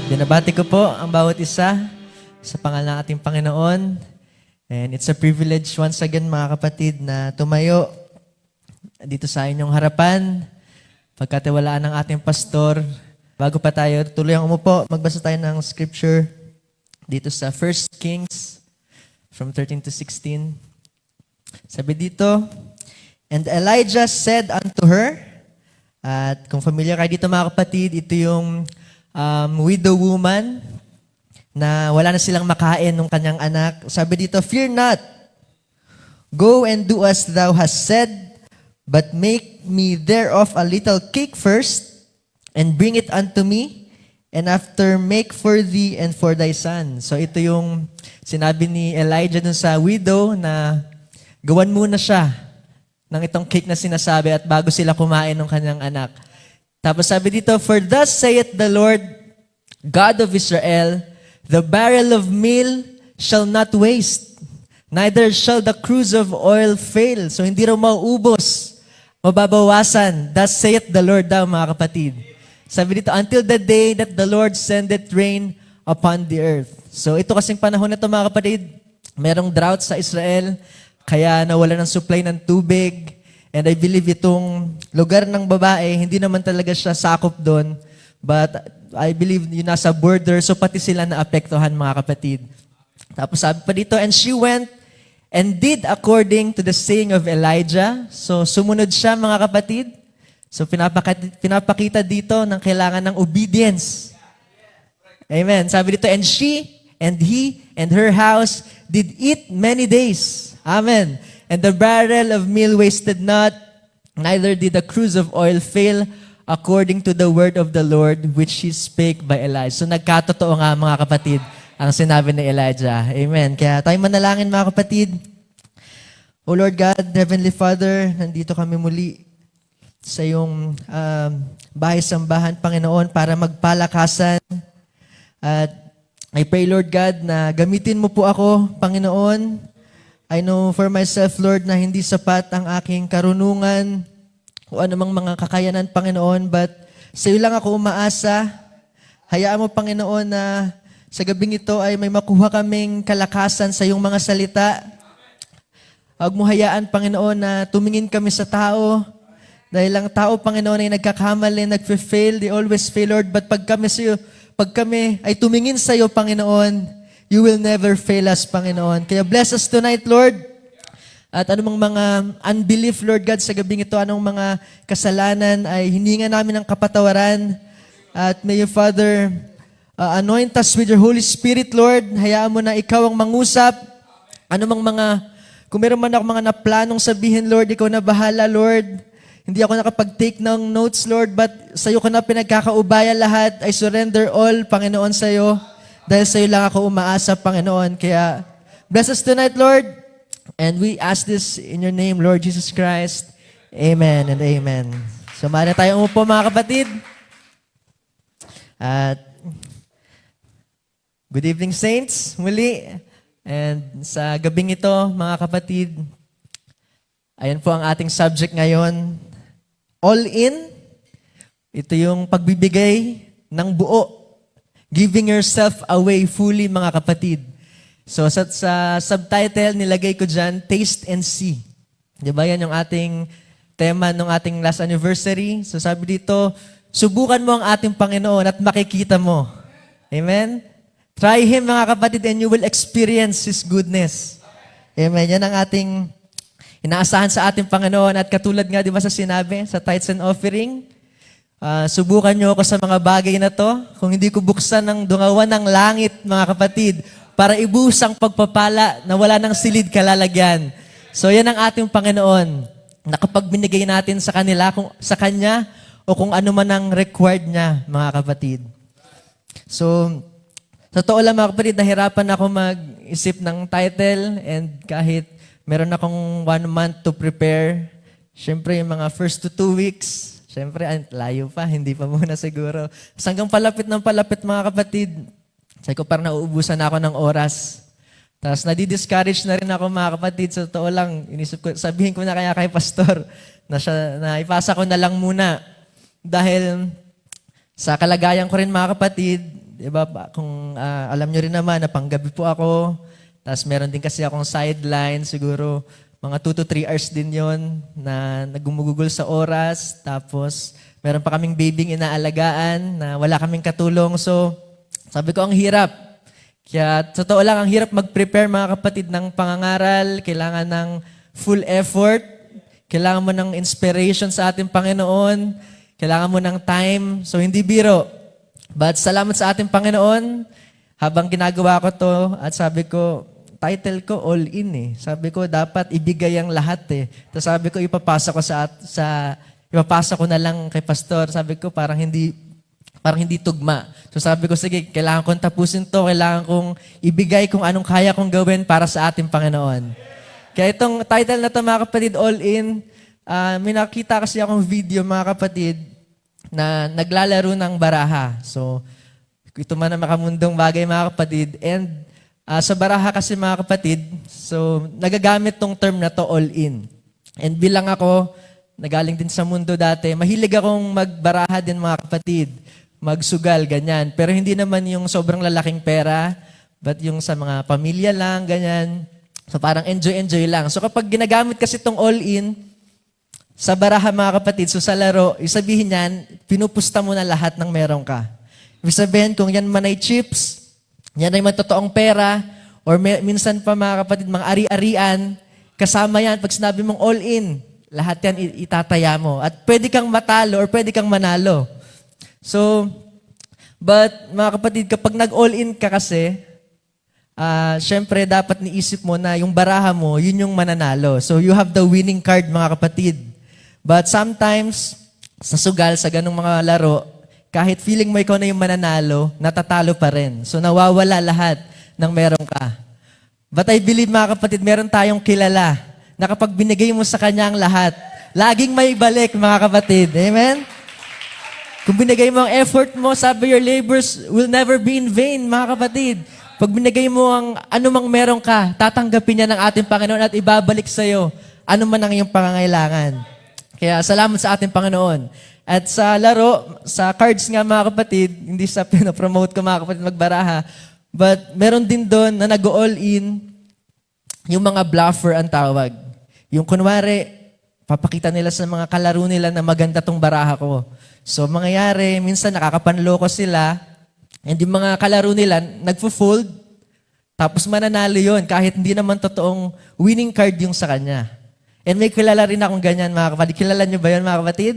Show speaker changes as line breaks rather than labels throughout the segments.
Binabati ko po ang bawat isa sa pangalan ng ating Panginoon. And it's a privilege once again mga kapatid na tumayo dito sa inyong harapan. Pagkatiwalaan ng ating pastor. Bago pa tayo tuloy ang umupo, magbasa tayo ng scripture dito sa 1 Kings from 13 to 16. Sabi dito, and Elijah said unto her, at kung familiar kayo dito mga kapatid, ito yung widow woman na wala na silang makain ng kanyang anak. Sabi dito, fear not, go and do as thou hast said, but make me thereof a little cake first, and bring it unto me, and after make for thee and for thy son. So ito yung sinabi ni Elijah dun sa widow na gawan muna siya ng itong cake na sinasabi at bago sila kumain ng kanyang anak. Tapos sabi dito, for thus saith the Lord, God of Israel, the barrel of meal shall not waste, neither shall the cruse of oil fail. So hindi raw mauubos, mababawasan. Thus saith the Lord daw mga kapatid. Sabi dito, until the day that the Lord sendeth rain upon the earth. So ito kasing panahon na ito mga kapatid, merong drought sa Israel, kaya nawala ng supply ng tubig. And I believe itong lugar ng babae, hindi naman talaga siya sakop doon. But I believe yung nasa border, so pati sila naapektuhan mga kapatid. Tapos sabi pa dito, and she went and did according to the saying of Elijah. So sumunod siya mga kapatid. So pinapakita dito ng kailangan ng obedience. Amen. Sabi dito, and she and he and her house did eat many days. Amen. And the barrel of meal wasted not, neither did the cruse of oil fail according to the word of the Lord which he spake by Elijah. So nagkatotoo nga mga kapatid ang sinabi ni Elijah. Amen. Kaya tayo manalangin mga kapatid. O Lord God, Heavenly Father, nandito kami muli sa iyong bahay-sambahan, Panginoon, para magpalakasan. At I pray, Lord God, na gamitin mo po ako, Panginoon. I know for myself, Lord, na hindi sapat ang aking karunungan o anumang mga kakayanan, Panginoon, but sa iyo lang ako umaasa. Hayaan mo, Panginoon, na sa gabing ito ay may makuha kaming kalakasan sa iyong mga salita. Huwag mo hayaan, Panginoon, na tumingin kami sa tao. Dahil ang tao, Panginoon, ay nagkakamali, nagfe-fail, they always fail, Lord. But pag kami ay tumingin sa iyo, Panginoon, you will never fail us, Panginoon. Kaya bless us tonight, Lord. At anumang mga unbelief, Lord God, sa gabing ito, anong mga kasalanan ay hininga namin ng kapatawaran. At may you, Father, anoint us with your Holy Spirit, Lord. Hayaan mo na ikaw ang mangusap. Kung meron man ako mga naplanong sabihin, Lord, ikaw na bahala, Lord. Hindi ako nakapag-take ng notes, Lord, but sa iyo ko na pinagkakaubaya lahat. I surrender all, Panginoon, sa iyo. Dahil sa iyo lang ako umaasa, Panginoon. Kaya, bless us tonight, Lord. And we ask this in your name, Lord Jesus Christ. Amen and amen. So, maaari tayo umupo, mga kapatid. At, good evening, saints, muli. And sa gabing ito, mga kapatid, ayan po ang ating subject ngayon. All in. Ito yung pagbibigay ng buo. Giving yourself away fully, mga kapatid. So sa subtitle, nilagay ko dyan, Taste and See. Di ba yan yung ating tema ng ating last anniversary? So sabi dito, subukan mo ang ating Panginoon at makikita mo. Amen? Try Him, mga kapatid, and you will experience His goodness. Amen. Yan ang ating inaasahan sa ating Panginoon. At katulad nga, di ba sa sinabi, sa tithes and offering, subukan nyo ako sa mga bagay na to. Kung hindi ko buksan ng dungawan ng langit, mga kapatid, para ibuhos ang pagpapala na wala ng silid kalalagyan. So yan ang ating Panginoon. Na kapag binigay natin sa kanila, sa Kanya, o kung ano man ang required niya, mga kapatid. So, totoo lang, mga kapatid, nahirapan ako mag-isip ng title, and kahit meron akong 1 month to prepare, syempre yung mga first to 2 weeks, syempre layo pa, hindi pa muna siguro. Hanggang palapit ng palapit, mga kapatid, sabi ko parang nauubusan ako ng oras. Tapos nadi-discourage na rin ako, mga kapatid. Sa totoo lang, inisip ko, sabihin ko na kaya kay pastor na ipasa ko na lang muna. Dahil sa kalagayan ko rin, mga kapatid, diba, kung alam nyo rin naman na panggabi po ako, tapos meron din kasi akong sideline, siguro mga 2 to 3 hours din yon na nagumugugol sa oras, tapos meron pa kaming babying inaalagaan na wala kaming katulong. So, sabi ko, ang hirap. Kaya, totoo lang, ang hirap mag-prepare, mga kapatid, ng pangangaral. Kailangan ng full effort. Kailangan mo ng inspiration sa ating Panginoon. Kailangan mo ng time. So, hindi biro. But salamat sa ating Panginoon, habang ginagawa ko to, at sabi ko, title ko, All In eh. Sabi ko, dapat ibigay ang lahat eh. Tapos sabi ko, ipapasa ko na lang kay pastor. Sabi ko, parang hindi tugma. So sabi ko, sige, kailangan kong tapusin to, kailangan kong ibigay kung anong kaya kong gawin para sa ating Panginoon. Kaya itong title na to, mga kapatid, All In, may nakita kasi akong video, mga kapatid, na naglalaro ng baraha. So, ito man ang makamundong bagay, mga kapatid. And sa baraha kasi, mga kapatid, so nagagamit tong term na to, all in. And bilang ako, nagaling din sa mundo dati, mahilig akong magbaraha din, mga kapatid. Magsugal, ganyan. Pero hindi naman yung sobrang lalaking pera, but yung sa mga pamilya lang, ganyan. So parang enjoy lang. So kapag ginagamit kasi tong all in, sa baraha, mga kapatid, so sa laro, isabihin yan, pinupusta mo na lahat ng meron ka. Ibig sabihin, kung yan man ay chips, yan ay matotoong pera, or minsan pa, mga kapatid, mga ari-arian, kasama yan, pag sinabi mong all in, lahat yan itataya mo. At pwede kang matalo or pwede kang manalo. So, but mga kapatid, kapag nag-all in ka kasi, syempre dapat niisip mo na yung baraha mo, yun yung mananalo. So you have the winning card, mga kapatid. But sometimes, sa sugal, sa ganung mga laro, kahit feeling mo ikaw na yung mananalo, natatalo pa rin. So nawawala lahat ng meron ka. But I believe mga kapatid, meron tayong kilala na kapag binigay mo sa Kanya ang lahat, laging may balik mga kapatid. Amen? Kung binigay mo ang effort mo, sabi your labors will never be in vain mga kapatid. Pag binigay mo ang anumang meron ka, tatanggapin niya ng ating Panginoon at ibabalik sa iyo ano man ang iyong pangangailangan. Kaya salamat sa ating Panginoon. At sa laro, sa cards nga mga kapatid, hindi sa pinopromote ko mga kapatid magbaraha, but meron din doon na nag-all in yung mga bluffer ang tawag. Yung kunwari, papakita nila sa mga kalaro nila na maganda tong baraha ko. So mangyayari, minsan nakakapanloko sila, and yung mga kalaro nila, nagfo-fold, tapos mananalo yun, kahit hindi naman totoong winning card yung sa kanya. And may kilala rin akong ganyan, mga kapatid. Kilala niyo ba yun, mga kapatid?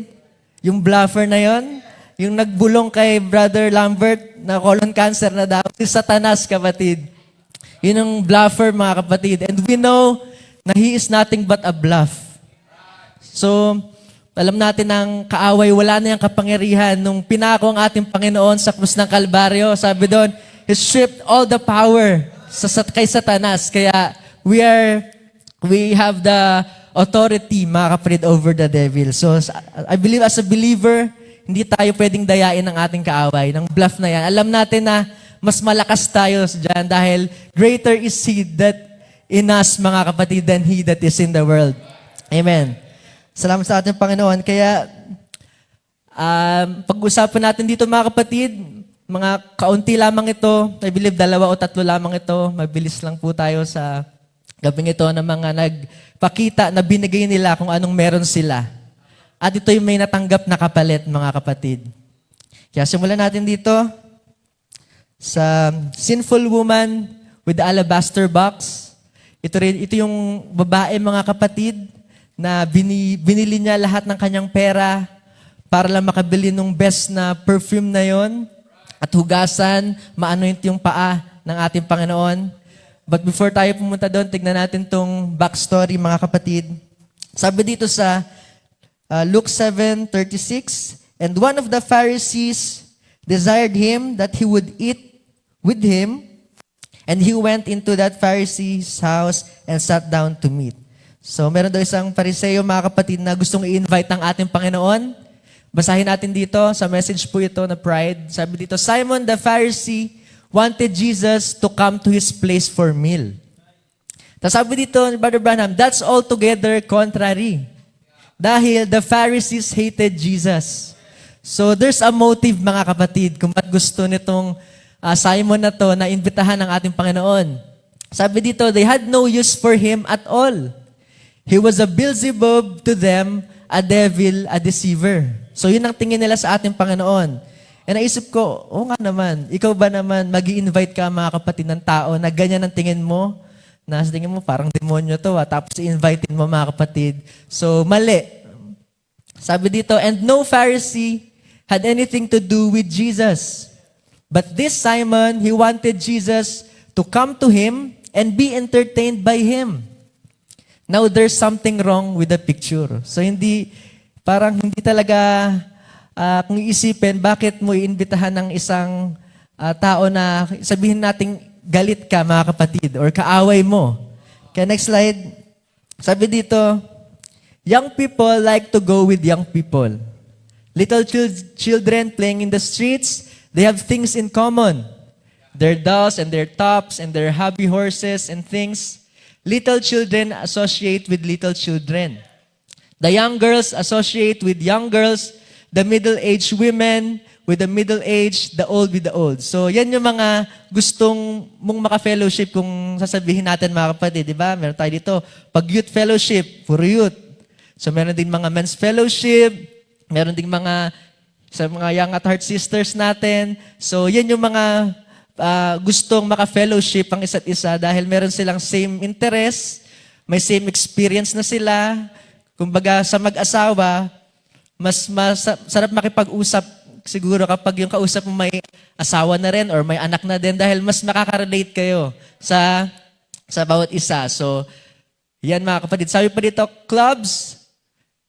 Yung bluffer na yon, yung nagbulong kay Brother Lambert na colon cancer na daw, si Satanas, kapatid. Yun ang bluffer, mga kapatid. And we know na he is nothing but a bluff. So, alam natin ng kaaway, wala na yung kapangyarihan nung pinako ang ating Panginoon sa krus ng Kalbaryo. Sabi doon, He stripped all the power kay Satanas. Kaya we have the authority, mga kapatid, over the devil. So, I believe as a believer, hindi tayo pwedeng dayain ng ating kaaway, ng bluff na yan. Alam natin na mas malakas tayo dyan dahil greater is He that in us, mga kapatid, than he that is in the world. Amen. Salamat sa ating Panginoon. Kaya, pag-usapan natin dito, mga kapatid, mga kaunti lamang ito, I believe 2 o 3 lamang ito, mabilis lang po tayo sa gabing ito ng mga nagpakita na binigay nila kung anong meron sila. At ito yung may natanggap na kapalit, mga kapatid. Kaya simulan natin dito sa sinful woman with the alabaster box. Ito yung babae, mga kapatid, na binili niya lahat ng kanyang pera para lang makabili ng best na perfume na yon at hugasan, maanoint yung paa ng ating Panginoon. But before tayo pumunta doon, tignan natin tong backstory, mga kapatid. Sabi dito sa Luke 7:36, and one of the Pharisees desired him that he would eat with him, and he went into that Pharisee's house and sat down to meat. So, meron daw isang Pariseo, mga kapatid, na gustong i-invite ng ating Panginoon. Basahin natin dito, sa message po ito na Pride. Sabi dito, Simon the Pharisee wanted Jesus to come to his place for meal. Tapos sabi dito ni Brother Branham, that's altogether contrary. Dahil the Pharisees hated Jesus. So, there's a motive, mga kapatid, kung ba't gusto nitong Simon na to na imbitahan ng ating Panginoon. Sabi dito, they had no use for him at all. He was a Beelzebub to them, a devil, a deceiver. So yun ang tingin nila sa ating Panginoon. E naisip ko, nga naman, ikaw ba naman mag-i-invite ka, mga kapatid, ng tao na ganyan ang tingin mo? Na sa tingin mo, parang demonyo to, tapos i-invitein mo, mga kapatid. So mali. Sabi dito, and no Pharisee had anything to do with Jesus. But this Simon, he wanted Jesus to come to him and be entertained by him. Now, there's something wrong with the picture. So, parang hindi talaga, kung iisipin, bakit mo iimbitahan ng isang tao na sabihin nating galit ka, mga kapatid, or kaaway mo. Kaya next slide. Sabi dito, young people like to go with young people. Little children playing in the streets, they have things in common. Their dolls and their tops and their hobby horses and things. Little children associate with little children. The young girls associate with young girls, the middle-aged women with the middle-aged, the old with the old. So, yan yung mga gustong mong maka-fellowship kung sasabihin natin, mga kapatid, di ba? Meron tayo dito, pag-youth fellowship, puro youth. So, meron din mga men's fellowship, meron din sa mga young at heart sisters natin. So, yan yung mga gustong maka-fellowship ang isa't isa dahil meron silang same interest, may same experience na sila. Kumbaga, sa mag-asawa, mas sarap makipag-usap siguro kapag yung kausap mo may asawa na rin or may anak na din dahil mas makaka-relate kayo sa bawat isa. So, yan, mga kapatid. Sabi pa dito, clubs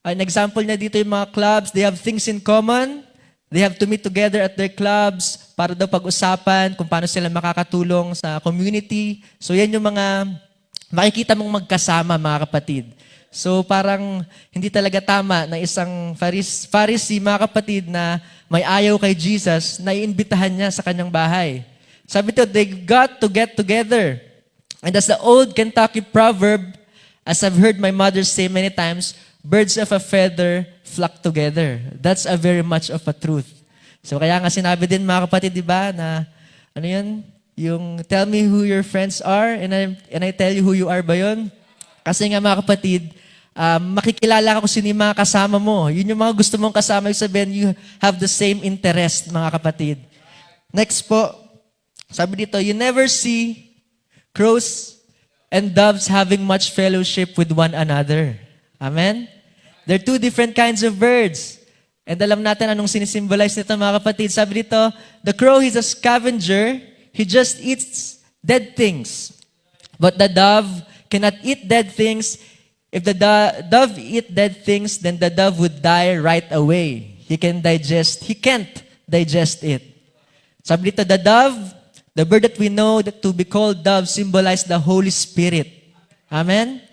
An example niya dito yung mga clubs, they have things in common. They have to meet together at their clubs para daw pag-usapan kung paano sila makakatulong sa community. So yan yung mga makikita mong magkasama, mga kapatid. So parang hindi talaga tama na isang Pharisee, mga kapatid, na may ayaw kay Jesus, na iimbitahan niya sa kanyang bahay. Sabi ito, they got to get together. And as the old Kentucky proverb, as I've heard my mother say many times, birds of a feather flock together. That's a very much of a truth. So kaya nga sinabi din, mga kapatid, di ba, na ano yun? Yung tell me who your friends are and I tell you who you are ba yun? Kasi nga, mga kapatid, makikilala ka kung sino yung mga kasama mo. Yun yung mga gusto mong kasama. Yung sabihin, you have the same interest, mga kapatid. Next po, sabi dito, you never see crows and doves having much fellowship with one another. Amen? They're two different kinds of birds. And alam natin anong sinisimbolize nito, mga kapatid. Sabi dito, the crow is a scavenger. He just eats dead things. But the dove cannot eat dead things. If the dove eat dead things, then the dove would die right away. He can't digest it. Sabi dito, the dove, the bird that we know that to be called dove, symbolize the Holy Spirit. Amen?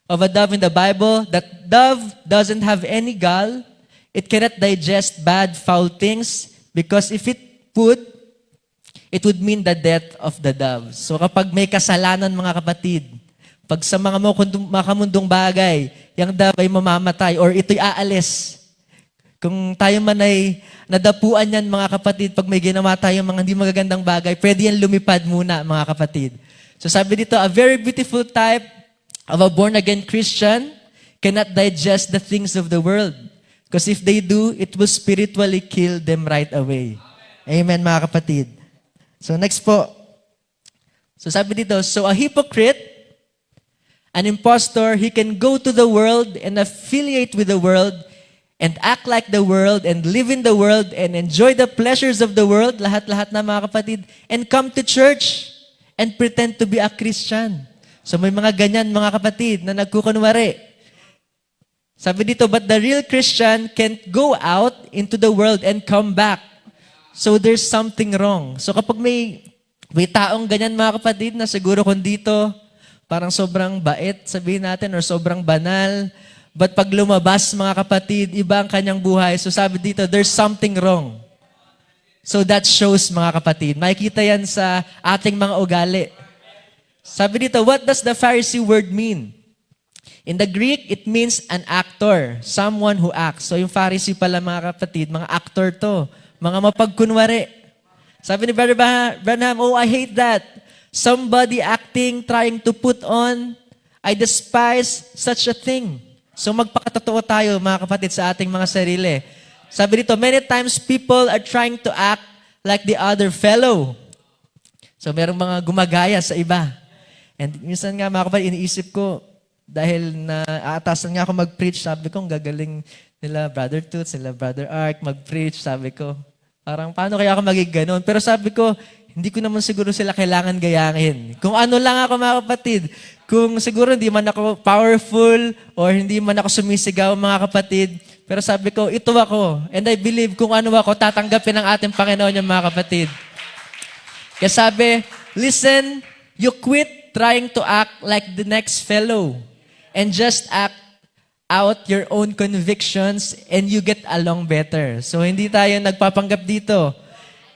Of a dove in the Bible, that dove doesn't have any gall. It cannot digest bad, foul things because if it would mean the death of the dove. So kapag may kasalanan, mga kapatid, pag sa mga makamundong bagay, yung dove ay mamamatay or ito'y aalis. Kung tayo man ay nadapuan yan, mga kapatid, pag may ginawa tayong mga hindi magagandang bagay, pwede yan lumipad muna, mga kapatid. So sabi dito, a very beautiful type of a born-again Christian cannot digest the things of the world. Because if they do, it will spiritually kill them right away. Amen, mga kapatid. So next po. So sabi dito, so a hypocrite, an impostor, he can go to the world and affiliate with the world and act like the world and live in the world and enjoy the pleasures of the world, lahat-lahat na, mga kapatid, and come to church and pretend to be a Christian. So may mga ganyan, mga kapatid, na nagkukunwari. Sabi dito, but the real Christian can't go out into the world and come back. So there's something wrong. So kapag may taong ganyan, mga kapatid, na siguro kung dito, parang sobrang bait, sabihin natin, or sobrang banal, but pag lumabas, mga kapatid, iba ang kanyang buhay. So sabi dito, there's something wrong. So that shows, mga kapatid. Makikita yan sa ating mga ugali. Sabi dito, what does the Pharisee word mean? In the Greek, it means an actor, someone who acts. So yung Pharisee pala, mga kapatid, mga actor to, mga mapagkunwari. Sabi ni Brother Branham, oh, I hate that. Somebody acting, trying to put on, I despise such a thing. So magpakatotoo tayo, mga kapatid, sa ating mga sarili. Sabi dito, many times people are trying to act like the other fellow. So merong mga gumagaya sa iba. And minsan nga, mga kapatid, iniisip ko, dahil na aatasan nga ako mag-preach, sabi ko, gagaling nila Brother Toots, nila Brother Ark, mag-preach, sabi ko. Parang, paano kaya ako maging ganun? Pero sabi ko, hindi ko naman siguro sila kailangan gayangin. Kung ano lang ako, mga kapatid, kung siguro hindi man ako powerful or hindi man ako sumisigaw, mga kapatid, pero sabi ko, ito ako. And I believe kung ano ako, tatanggapin ng ating Panginoon yung mga kapatid. Kaya sabi, listen, you quit trying to act like the next fellow and just act out your own convictions and you get along better. So hindi tayo nagpapanggap dito.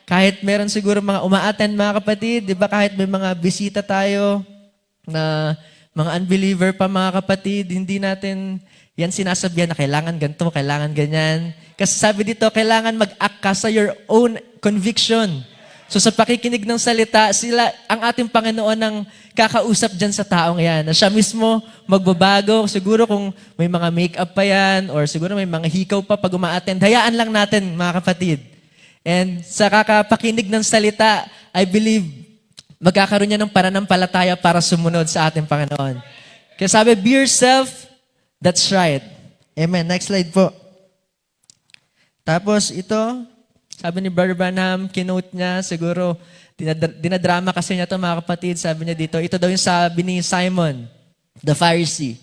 Kahit meron siguro mga uma-attend, mga kapatid, di ba, kahit may mga bisita tayo na mga unbeliever pa, mga kapatid, hindi natin yan sinasabihan na kailangan ganito, kailangan ganyan. Kasi sabi dito, kailangan mag-act ka sa your own conviction. So sa pakikinig ng salita, ang ating Panginoon ang kakausap dyan sa taong yan. Na siya mismo magbabago. Siguro kung may mga make-up pa yan or siguro may mga hikaw pa pag uma-attend, hayaan lang natin, mga kapatid. And sa kakapakinig ng salita, I believe magkakaroon niya ng pananampalataya para sumunod sa ating Panginoon. Kaya sabi, be yourself, that's right. Amen. Next slide po. Tapos ito, sabi ni Brother Branham, kinote niya, siguro, dinadrama kasi niya ito, mga kapatid. Sabi niya dito, ito daw yung sabi ni Simon, the Pharisee.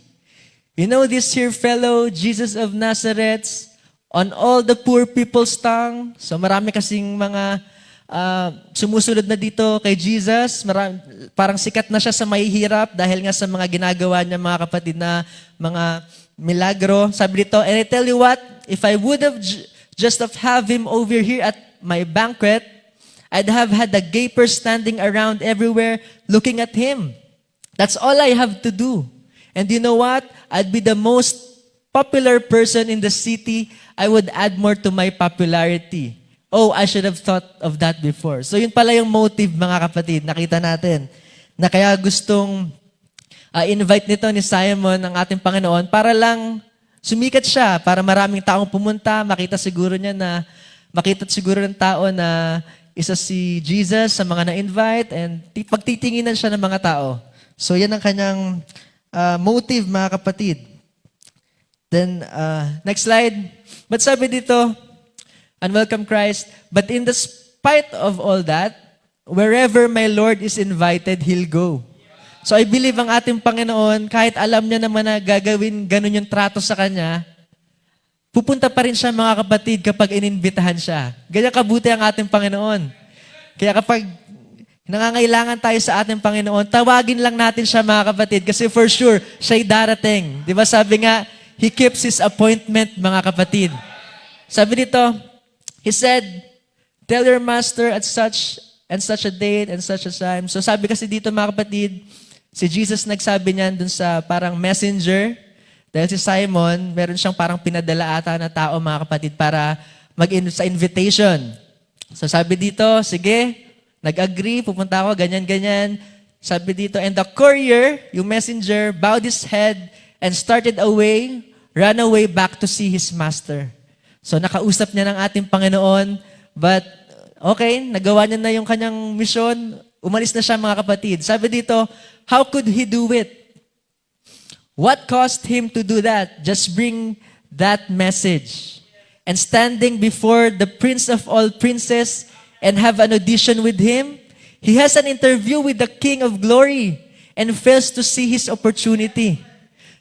You know this here fellow, Jesus of Nazareth, on all the poor people's tongue. So marami kasing mga sumusunod na dito kay Jesus. Parang sikat na siya sa mahihirap dahil nga sa mga ginagawa niya mga kapatid na mga milagro. Sabi dito, and I tell you what, if I would have just have him over here at my banquet, I'd have had the gapers standing around everywhere looking at him. That's all I have to do. And you know what? I'd be the most popular person in the city. I would add more to my popularity. Oh, I should have thought of that before. So yun pala yung motive, mga kapatid. Nakita natin na kaya gustong invite nito ni Simon ng ating Panginoon para lang sumikat siya, para maraming taong pumunta, makita siguro siguro ng tao na isa si Jesus sa mga na-invite and pagtitinginan siya ng mga tao. So yan ang kanyang motive, mga kapatid. Then, next slide. But sabi dito, and welcome Christ, but in the spite of all that, wherever my Lord is invited, He'll go. So I believe ang ating Panginoon, kahit alam niya naman na gagawin ganun yung trato sa Kanya, pupunta pa rin siya, mga kapatid, kapag ininbitahan siya. Ganyan kabuti ang ating Panginoon. Kaya kapag nangangailangan tayo sa ating Panginoon, tawagin lang natin siya, mga kapatid, kasi for sure, siya'y darating. Di ba sabi nga, He keeps His appointment, mga kapatid. Sabi dito, He said, tell your master at such and such a date and such a time. So sabi kasi dito, mga kapatid, si Jesus nagsabi niyan dun sa parang messenger. Dahil si Simon, meron siyang parang pinadala ata na tao, mga kapatid, para sa invitation. So sabi dito, sige, nag-agree, pupunta ako, ganyan-ganyan. Sabi dito, and the courier, yung messenger, bowed his head and started away, ran away back to see his master. So nakausap niya ng ating Panginoon, but okay, nagawa niya na yung kanyang misyon, umalis na siya, mga kapatid. Sabi dito, how could he do it? What caused him to do that? Just bring that message. And standing before the Prince of all princes and have an audition with him, he has an interview with the King of glory and fails to see his opportunity.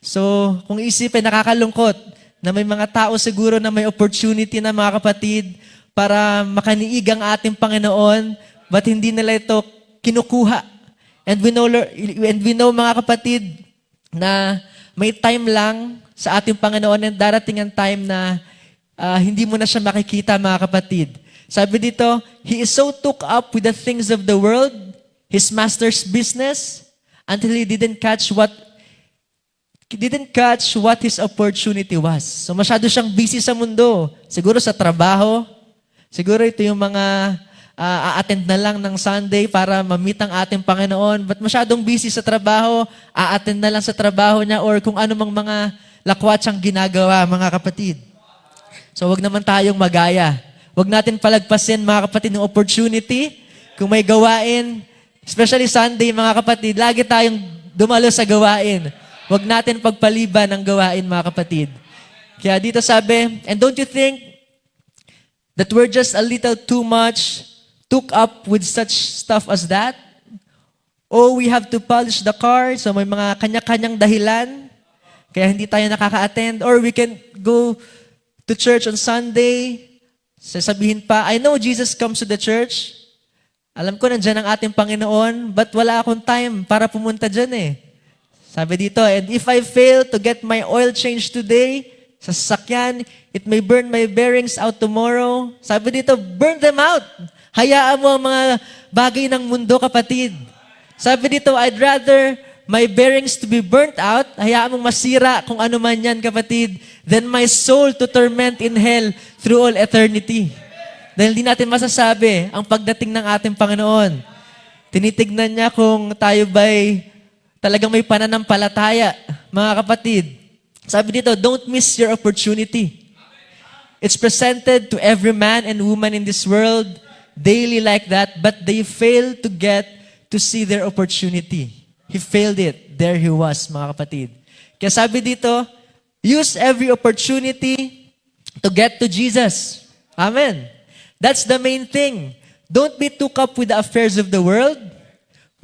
So, kung isipin, nakakalungkot na may mga tao siguro na may opportunity na, mga kapatid, para makaniig ang ating Panginoon, but hindi nila ito kinukuha. And we know, mga kapatid, na may time lang sa ating Panginoon and darating ang time na hindi mo na siya makikita, mga kapatid. Sabi dito, he is so took up with the things of the world, his master's business, until he didn't catch what his opportunity was. So masyado siyang busy sa mundo. Siguro sa trabaho. Siguro ito yung mga a-attend na lang ng Sunday para ma-meet ang ating Panginoon. But masyadong busy sa trabaho, a-attend na lang sa trabaho niya or kung anumang mga lakwat siyang ginagawa, mga kapatid. So wag naman tayong magaya. Wag natin palagpasin, mga kapatid, ng opportunity. Kung may gawain, especially Sunday, mga kapatid, lagi tayong dumalo sa gawain. Wag natin pagpaliban ng gawain, mga kapatid. Kaya dito sabi, and don't you think that we're just a little too much took up with such stuff as that? Oh, we have to polish the car, so may mga kanya-kanyang dahilan, kaya hindi tayo nakaka-attend. Or we can go to church on Sunday, sasabihin pa, I know Jesus comes to the church, alam ko nandiyan ang ating Panginoon, but wala akong time para pumunta dyan eh. Sabi dito, and if I fail to get my oil changed today, sa sasakyan, it may burn my bearings out tomorrow. Sabi dito, burn them out. Hayaan mo ang mga bagay ng mundo, kapatid. Sabi dito, I'd rather my bearings to be burnt out, hayaan mong masira kung ano man yan, kapatid, than my soul to torment in hell through all eternity. Dahil hindi natin masasabi ang pagdating ng ating Panginoon. Tinitignan niya kung tayo ba'y talagang may pananampalataya, mga kapatid. Sabi dito, don't miss your opportunity. It's presented to every man and woman in this world daily like that, but they fail to get to see their opportunity. He failed it. There he was, mga kapatid. Kaya sabi dito, use every opportunity to get to Jesus. Amen. That's the main thing. Don't be took up with the affairs of the world.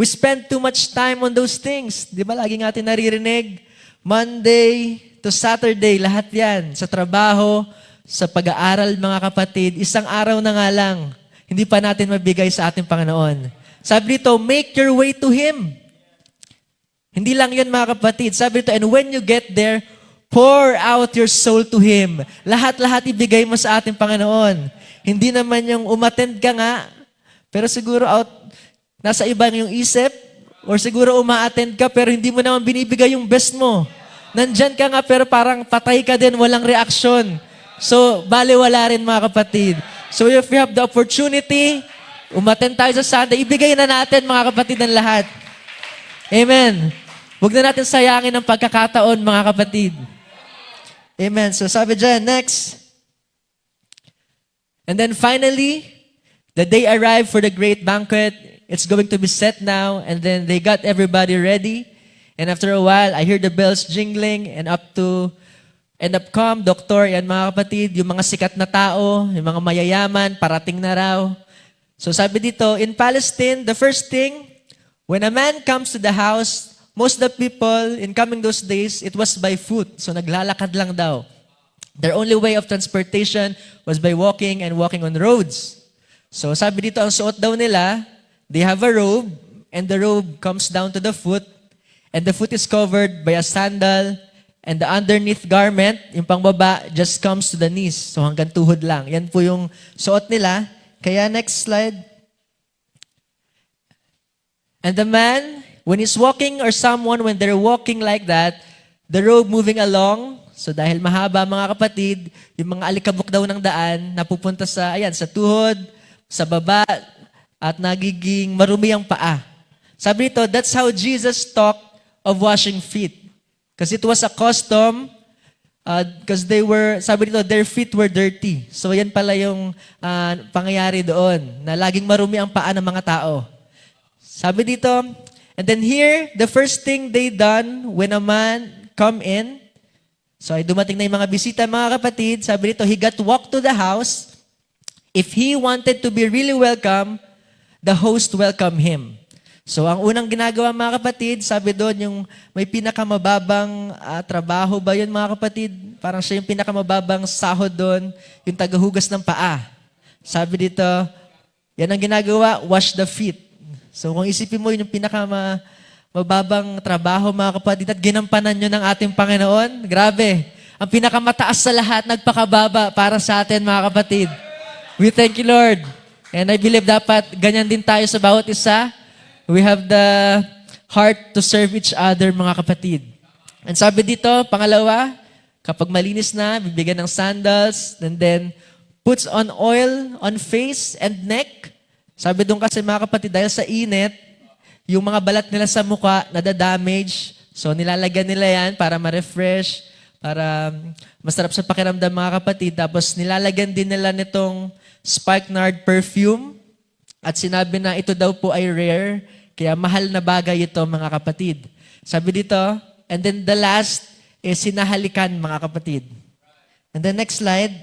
We spend too much time on those things. Di ba lagi natin naririnig? Monday to Saturday, lahat yan. Sa trabaho, sa pag-aaral, mga kapatid, isang araw na nga lang, hindi pa natin mabigay sa ating Panginoon. Sabi dito, make your way to Him. Hindi lang yun, mga kapatid. Sabi dito, and when you get there, pour out your soul to Him. Lahat-lahat ibigay mo sa ating Panginoon. Hindi naman yung umattend ka nga, pero siguro nasa iba yung isip, or siguro uma-attend ka, pero hindi mo naman binibigay yung best mo. Nandyan ka nga, pero parang patay ka din, walang reaksyon. So, baliwala rin, mga kapatid. So, if you have the opportunity, umattend tayo sa Sunday, ibigay na natin, mga kapatid, ang lahat. Amen. Huwag na natin sayangin ang pagkakataon, mga kapatid. Amen. So, sabi dyan, next. And then finally, the day arrived for the great banquet. It's going to be set now. And then they got everybody ready. And after a while, I hear the bells jingling and up come, doktor, yan mga kapatid, yung mga sikat na tao, yung mga mayayaman, parating na raw. So sabi dito, in Palestine, the first thing, when a man comes to the house, most of the people in coming those days, it was by foot. So naglalakad lang daw. Their only way of transportation was by walking and walking on roads. So sabi dito, ang suot daw nila, they have a robe, and the robe comes down to the foot, and the foot is covered by a sandal, and the underneath garment, yung pangbaba, just comes to the knees. So hanggang tuhod lang. Yan po yung suot nila. Kaya next slide. And the man, when he's walking, or someone, when they're walking like that, the robe moving along, so dahil mahaba, mga kapatid, yung mga alikabok daw ng daan, napupunta sa tuhod, sa baba, at nagiging marumi ang paa. Sabi nito, that's how Jesus talked of washing feet. Because it was a custom, because sabi nito, their feet were dirty. So yan pala yung pangyayari doon, na laging marumi ang paa ng mga tao. Sabi dito, and then here, the first thing they done when a man come in, so ay dumating na yung mga bisita, mga kapatid, sabi dito, he got walked to the house. If he wanted to be really welcome, the host welcome him. So, ang unang ginagawa, mga kapatid, sabi doon, yung may pinakamababang trabaho ba yun, mga kapatid? Parang siya yung pinakamababang sahod doon, yung tagahugas ng paa. Sabi dito, yan ang ginagawa, wash the feet. So, kung isipin mo yun yung pinakamababang trabaho, mga kapatid, at ginampanan nyo ng ating Panginoon, grabe. Ang pinakamataas sa lahat, nagpakababa para sa atin, mga kapatid. We thank you, Lord. And I believe dapat ganyan din tayo sa bawat isa. We have the heart to serve each other, mga kapatid. And sabi dito, pangalawa, kapag malinis na, bibigyan ng sandals, and then puts on oil on face and neck. Sabi doon kasi, mga kapatid, dahil sa init, yung mga balat nila sa mukha nadadamage. So nilalagyan nila yan para ma-refresh, para masarap sa pakiramdam, mga kapatid. Tapos nilalagyan din nila nitong spikenard perfume. At sinabi na ito daw po ay rare, kaya mahal na bagay ito, mga kapatid. Sabi dito, and then the last is sinahalikan, mga kapatid. And the next slide.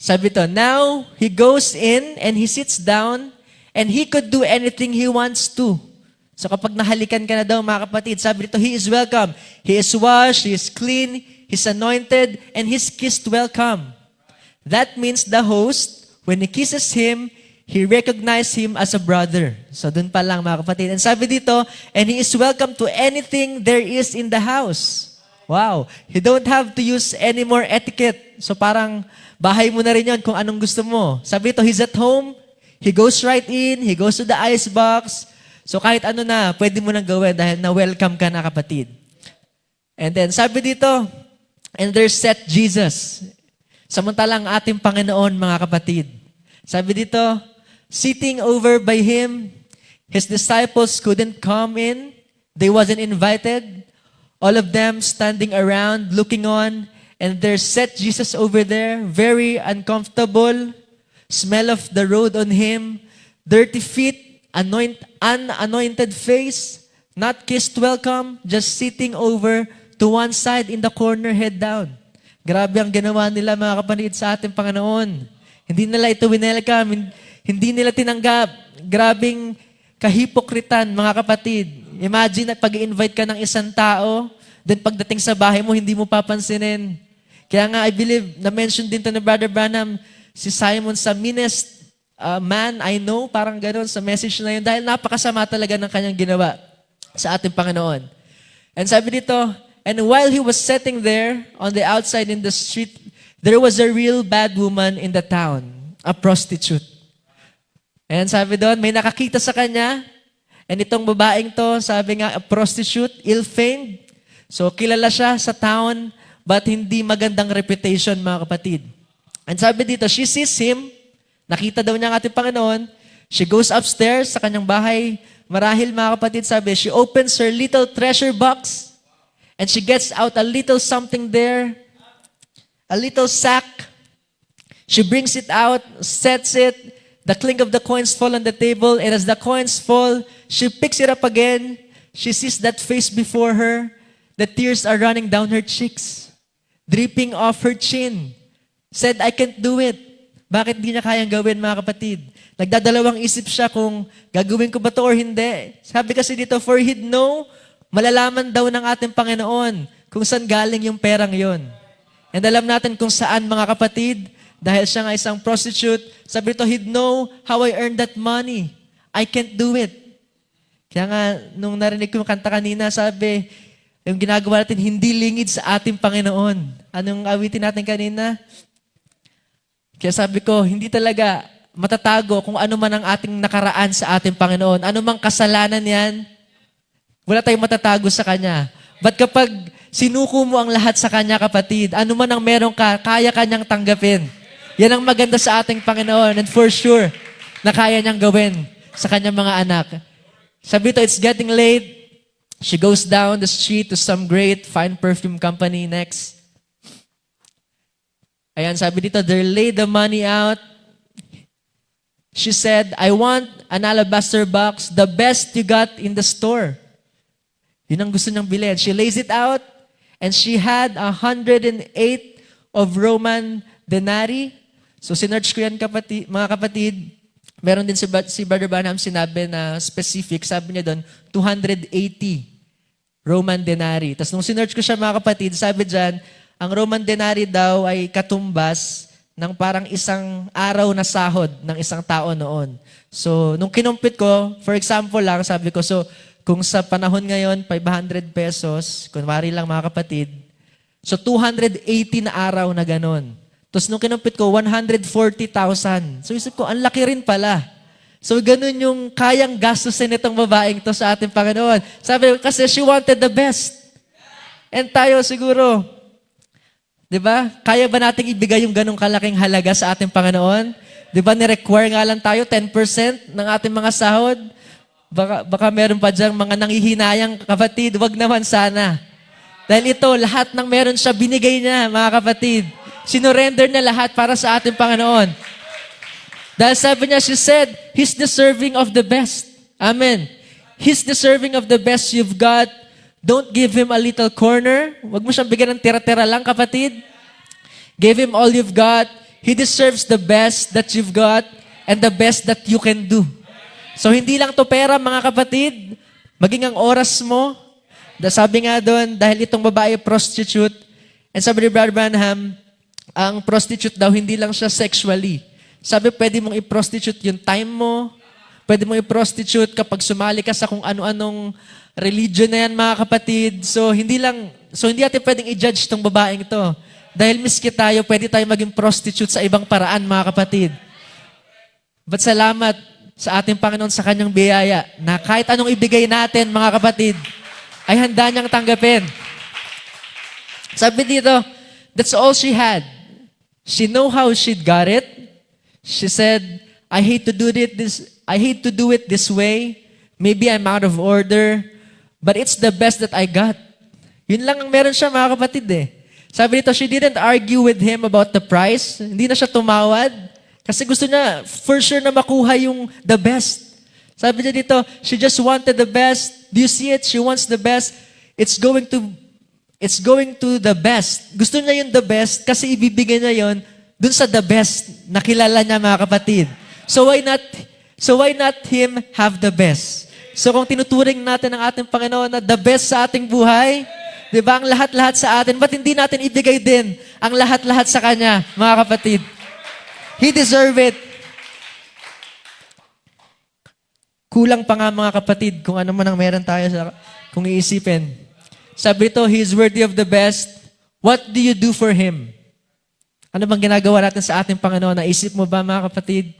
Sabi dito, now he goes in and he sits down and he could do anything he wants to. So kapag nahalikan ka na daw, mga kapatid, sabi dito, he is welcome. He is washed, he is clean, he's anointed, and he's kissed welcome. That means the host, when he kisses him, he recognized him as a brother. So dun pa lang, mga kapatid. And sabi dito, and he is welcome to anything there is in the house. Wow. You don't have to use any more etiquette. So parang bahay mo na rin yun kung anong gusto mo. Sabi dito, he's at home, he goes right in, he goes to the icebox. So kahit ano na, pwede mo nang gawin dahil na-welcome ka na, kapatid. And then sabi dito, and there's set Jesus. Samantalang ating Panginoon, mga kapatid. Sabi dito, sitting over by him, his disciples couldn't come in. They wasn't invited. All of them standing around, looking on, and there's set Jesus over there, very uncomfortable, smell of the road on him, dirty feet, unanointed face, not kissed welcome, just sitting over to one side in the corner, head down. Grabe ang ginawa nila, mga kapatid, sa ating Panginoon. Hindi nila ito winelcome, hindi nila tinanggap. Grabing kahipokritan, mga kapatid. Imagine na pag-invite ka ng isang tao, then pagdating sa bahay mo, hindi mo papansinin. Kaya nga, I believe, na-mention din to ni Brother Branham, si Simon sa meanest man I know, parang gano'n sa message na yun, dahil napakasama talaga ng kanyang ginawa sa ating Panginoon. And sabi dito, and while he was sitting there on the outside in the street, there was a real bad woman in the town, a prostitute. And sabi doon, may nakakita sa kanya, and itong babaeng to, sabi nga, a prostitute, ill-famed. So, kilala siya sa town, but hindi magandang reputation, mga kapatid. And sabi dito, she sees him, nakita daw niya ang ating Panginoon, she goes upstairs sa kanyang bahay, marahil, mga kapatid, sabi, she opens her little treasure box, and she gets out a little something there, a little sack. She brings it out, sets it, the clink of the coins fall on the table, and as the coins fall, she picks it up again. She sees that face before her. The tears are running down her cheeks, dripping off her chin. Said, I can't do it. Bakit di niya kayang gawin, mga kapatid? Nagdadalawang isip siya kung gagawin ko ba to or hindi. Sabi kasi dito, for he'd know, malalaman daw ng ating Panginoon kung saan galing yung perang yon. And alam natin kung saan, mga kapatid, dahil siya nga isang prostitute, sabi ito, he'd know how I earned that money. I can't do it. Kaya nga, nung narinig ko yung kanta kanina, sabi, yung ginagawa natin, hindi lingid sa ating Panginoon. Anong awitin natin kanina? Kaya sabi ko, hindi talaga matatago kung ano man ang ating nakaraan sa ating Panginoon. Ano mang kasalanan yan, wala tayong matatago sa Kanya. But kapag sinuko mo ang lahat sa Kanya, kapatid, ano man ang meron ka, kaya Kanyang tanggapin. Yan ang maganda sa ating Panginoon. And for sure, na kaya niyang gawin sa kanyang mga anak. Sabi ito, it's getting late. She goes down the street to some great fine perfume company next. Ayan, sabi dito, they laid the money out. She said, I want an alabaster box, the best you got in the store. Yun ang gusto niyang bilhin. She lays it out, and she had 108 of Roman denarii. So, sinerch ko yan, mga kapatid. Meron din si Brother Branham sinabi na specific. Sabi niya doon, 280 Roman denarii. Tapos nung sinerch ko siya, mga kapatid, sabi dyan, ang Roman denarii daw ay katumbas ng parang isang araw na sahod ng isang tao noon. So, nung kinumpit ko, for example lang, sabi ko, so, kung sa panahon ngayon, 500 pesos, kunwari lang mga kapatid, so 280 na araw na ganon. Tapos nung kinumpit ko, 140,000. So isip ko, ang laki rin pala. So ganun yung kayang gastusin itong babaeng to sa ating Panginoon. Sabi ko, kasi she wanted the best. And tayo siguro, di ba? Kaya ba nating ibigay yung ganung kalaking halaga sa ating Panginoon? Di ba, ni-require nga lang tayo 10% ng ating mga sahod? Baka meron pa dyan mga nanghihinayang kapatid, wag naman sana. Dahil ito, lahat ng meron siya, binigay niya, mga kapatid. Sinurrender niya lahat para sa ating Panginoon. Dahil sabi niya, she said, He's deserving of the best. Amen. He's deserving of the best you've got. Don't give Him a little corner. Huwag mo siyang bigyan ng tira-tira lang, kapatid. Give Him all you've got. He deserves the best that you've got and the best that you can do. So, hindi lang to pera, mga kapatid. Maging ang oras mo. Sabi nga doon, dahil itong babae prostitute, and sabi ni Brother Branham, ang prostitute daw, hindi lang siya sexually. Sabi, pwede mong i-prostitute yung time mo, pwede mong i-prostitute kapag sumali ka sa kung ano-anong religion na yan, mga kapatid. So, hindi natin pwedeng i-judge itong babaeng ito. Dahil miski tayo, pwede tayo maging prostitute sa ibang paraan, mga kapatid. But salamat sa ating Panginoon sa kanyang biyaya na kahit anong ibigay natin, mga kapatid, ay handa niyang tanggapin. Sabi dito, that's all she had. She know how she'd got it. She said, I hate to do it this way. Maybe I'm out of order, but it's the best that I got. Yun lang ang meron siya, mga kapatid eh. Sabi dito, she didn't argue with him about the price. Hindi na siya tumawad. Kasi gusto niya, for sure na makuha yung the best. Sabi niya dito, she just wanted the best. Do you see it? She wants the best. It's going to the best. Gusto niya yung the best kasi ibibigay niya yon dun sa the best na kilala niya, mga kapatid. So why not him have the best? So kung tinuturing natin ang ating Panginoon na the best sa ating buhay, di ba, ang lahat-lahat sa atin, ba't hindi natin ibigay din ang lahat-lahat sa Kanya, mga kapatid? He deserve it. Kulang pa nga mga kapatid kung ano man ang meron tayo kung iisipin. Sabi ito, He is worthy of the best. What do you do for Him? Ano bang ginagawa natin sa ating Panginoon? Naisip mo ba mga kapatid?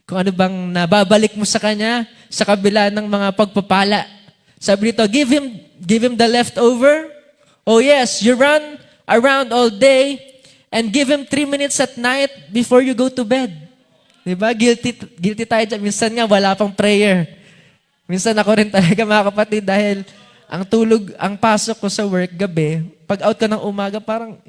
Kung ano bang nababalik mo sa Kanya sa kabila ng mga pagpapala? Sabi dito, give him the leftover. Oh yes, you run around all day and give Him 3 minutes at night before you go to bed. Diba? Guilty tayo dyan. Minsan nga, wala pang prayer. Minsan ako rin talaga mga kapatid dahil ang pasok ko sa work gabi, pag out ka ng umaga, parang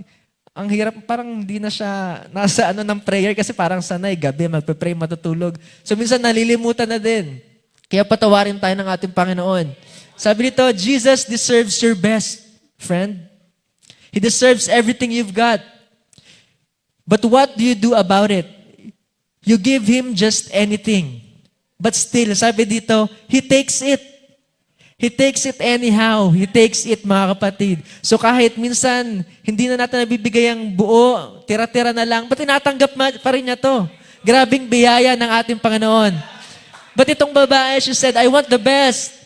ang hirap, parang hindi na siya nasa ng prayer kasi parang sanay, gabi, magpe-pray, matutulog. So minsan nalilimutan na din. Kaya patawarin tayo ng ating Panginoon. Sabi nito, Jesus deserves your best, friend. He deserves everything you've got. But what do you do about it? You give Him just anything. But still, sabi dito, He takes it. He takes it anyhow. He takes it, mga kapatid. So kahit minsan, hindi na natin nabibigay ang buo, tira-tira na lang, ba't tinatanggap pa rin niya to? Grabing biyaya ng ating Panginoon. But itong babae, she said, I want the best.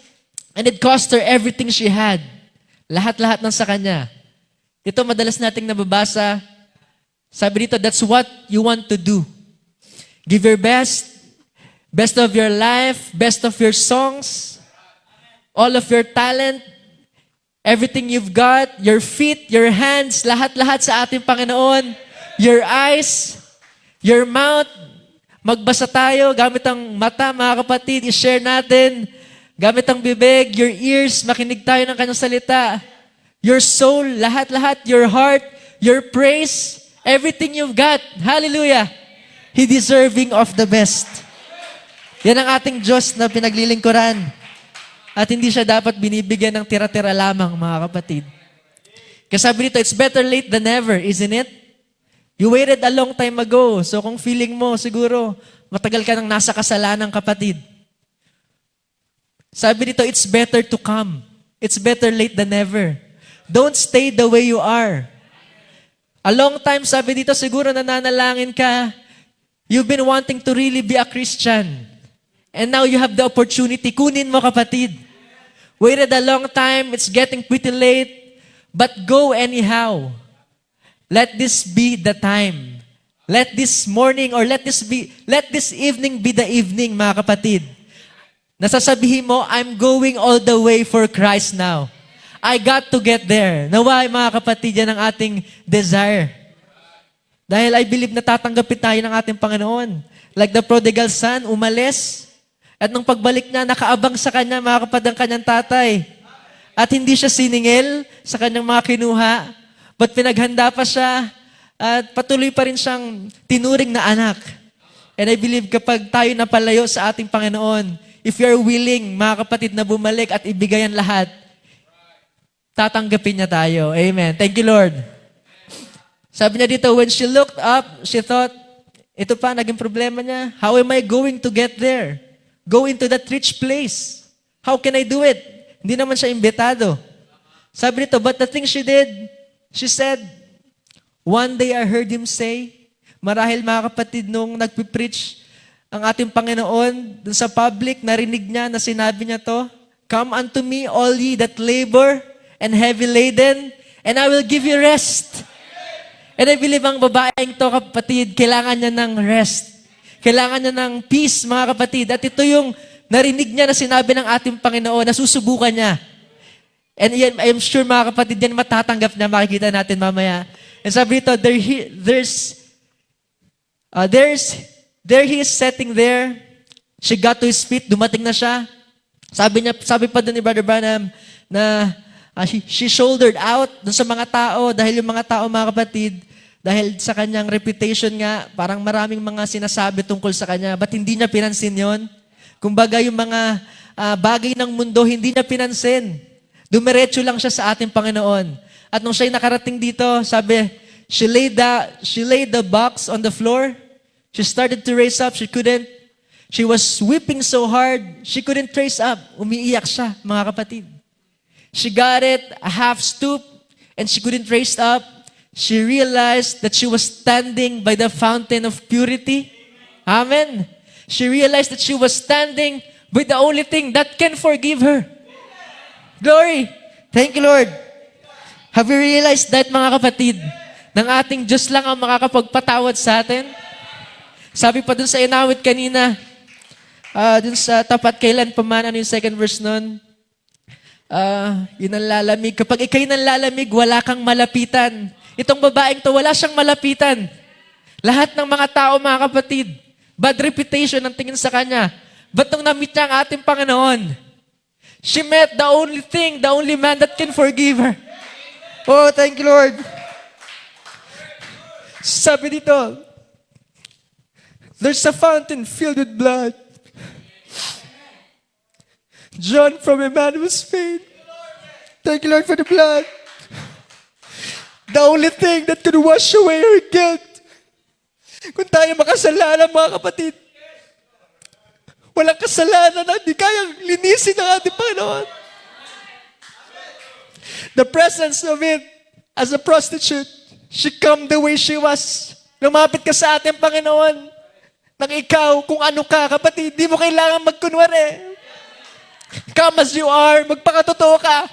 And it cost her everything she had. Lahat-lahat ng sa Kanya. Ito madalas nating nababasa. Sabi dito, that's what you want to do. Give your best, best of your life, best of your songs, all of your talent, everything you've got, your feet, your hands, lahat-lahat sa ating Panginoon, your eyes, your mouth. Magbasa tayo, gamit ang mata, mga kapatid, i-share natin. Gamit ang bibig, your ears, makinig tayo ng Kanyang salita. Your soul, lahat-lahat, your heart, your praise, everything you've got. Hallelujah! He deserving of the best. Yan ang ating Diyos na pinaglilingkuran. At hindi siya dapat binibigyan ng tira-tira lamang, mga kapatid. Kasi sabi nito, it's better late than never, isn't it? You waited a long time ago. So kung feeling mo, siguro, matagal ka nang nasa kasalanan, kapatid. Sabi nito, it's better to come. It's better late than never. Don't stay the way you are. A long time, sabi dito, siguro nananalangin ka. You've been wanting to really be a Christian. And now you have the opportunity. Kunin mo, kapatid. Waited a long time. It's getting pretty late. But go anyhow. Let this be the time. Let this morning or let this evening be the evening, mga kapatid. Nasasabihin mo, I'm going all the way for Christ now. I got to get there. Naway, mga kapatid, yan ang ating desire. Dahil I believe na tatanggapin tayo ng ating Panginoon. Like the prodigal son, umalis. At nung pagbalik niya, nakaabang sa kanya, mga kapatid, ang kanyang tatay. At hindi siya siningil sa kanyang mga kinuha. But pinaghanda pa siya. At patuloy pa rin siyang tinuring na anak. And I believe kapag tayo napalayo sa ating Panginoon, if you're willing, mga kapatid, na bumalik at ibigay ang lahat, tatanggapin niya tayo. Amen. Thank you, Lord. Sabi niya dito, when she looked up, she thought, ito pa, naging problema niya. How am I going to get there? Go into that rich place. How can I do it? Hindi naman siya imbitado. Sabi nito, but the thing she did, she said, one day I heard Him say, marahil mga kapatid, nung nagpipreach ang ating Panginoon dun sa public, narinig niya na sinabi niya to, come unto me, all ye that labor and heavy laden, and I will give you rest. And I believe ang babaeng to, kapatid, kailangan niya ng rest. Kailangan niya ng peace, mga kapatid. At ito yung narinig niya na sinabi ng ating Panginoon na susubukan niya. And yan, I'm sure, mga kapatid, yan matatanggap niya. Makikita natin mamaya. And sabi ito, there he is sitting there. She got to his feet. Dumating na siya. Sabi pa doon ni Brother Branham na she shouldered out dun sa mga tao dahil yung mga tao, mga kapatid, dahil sa kanyang reputation nga, parang maraming mga sinasabi tungkol sa kanya. Ba't hindi niya pinansin yon? Kumbaga yung mga bagay ng mundo, hindi niya pinansin. Dumiretso lang siya sa ating Panginoon. At nung siya'y nakarating dito, sabi, she laid the box on the floor. She started to raise up. She couldn't. She was weeping so hard, she couldn't trace up. Umiiyak siya, mga kapatid. She got it, a half stoop, and she couldn't raise up. She realized that she was standing by the fountain of purity. Amen. She realized that she was standing by the only thing that can forgive her. Glory. Thank you, Lord. Have you realized that, mga kapatid, ng ating Diyos lang ang makakapagpatawad sa atin? Sabi pa dun sa inawit kanina, dun sa tapat kailan paman, ano yung second verse nun? Yun ang lalamig. Kapag ikay nanlalamig, wala kang malapitan. Itong babaeng to, wala siyang malapitan. Lahat ng mga tao, mga kapatid, bad reputation ang tingin sa kanya. But nung na-meet niya ang ating Panginoon, she met the only thing, the only man that can forgive her. Oh, thank you, Lord. Sabi dito, there's a fountain filled with blood. John from Emmanuel's faith. Thank you, Lord, for the blood. The only thing that could wash away her guilt. Kung tayo makasalanan, mga kapatid, walang kasalanan na hindi kayang linisin ng ating Panginoon. The presence of it, as a prostitute, she come the way she was. Lumapit ka sa ating Panginoon. Nang ikaw, kung ano ka, kapatid, di mo kailangan magkunwari. Come as you are, magpakatotoo ka.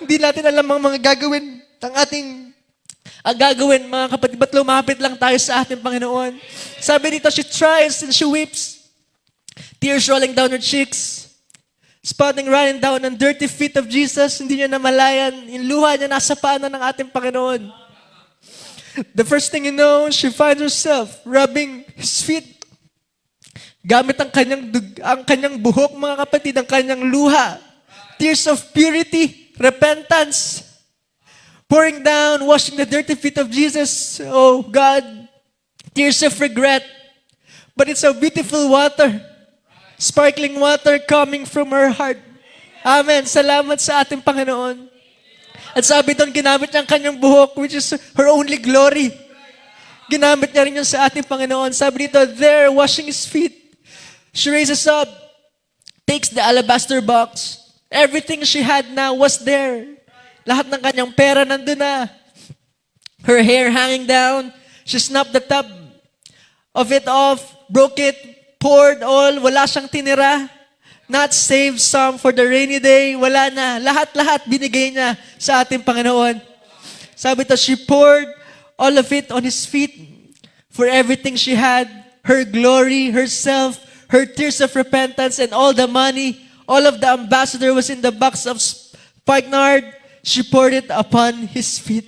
Hindi natin alam ang mga gagawin ng ating gagawin, mga kapatid. Ba't lumapit lang tayo sa ating Panginoon? Sabi dito, she tries and she weeps. Tears rolling down her cheeks. Spotting running down on dirty feet of Jesus. Hindi niya namalayan. Yung luha niya nasa paanan ng ating Panginoon. The first thing you know, she finds herself rubbing His feet. Gamit ang kanyang buhok, mga kapatid, ang kanyang luha. Tears of purity, repentance. Pouring down, washing the dirty feet of Jesus. Oh God, tears of regret. But it's a beautiful water. Sparkling water coming from her heart. Amen. Salamat sa ating Panginoon. At sabi doon, ginamit niya ang kanyang buhok, which is her only glory. Ginamit niya rin yun sa ating Panginoon. Sabi dito, there, washing His feet. She raises up, takes the alabaster box. Everything she had now was there. Lahat ng kanyang pera nandun na. Her hair hanging down. She snapped the top of it off, broke it, poured all. Wala siyang tinira. Not saved some for the rainy day. Wala na. Lahat-lahat binigay niya sa ating Panginoon. Sabi ito, she poured all of it on His feet for everything she had. Her glory, herself, her tears of repentance, and all the money. All of the ambassador was in the box of spikenard. She poured it upon His feet.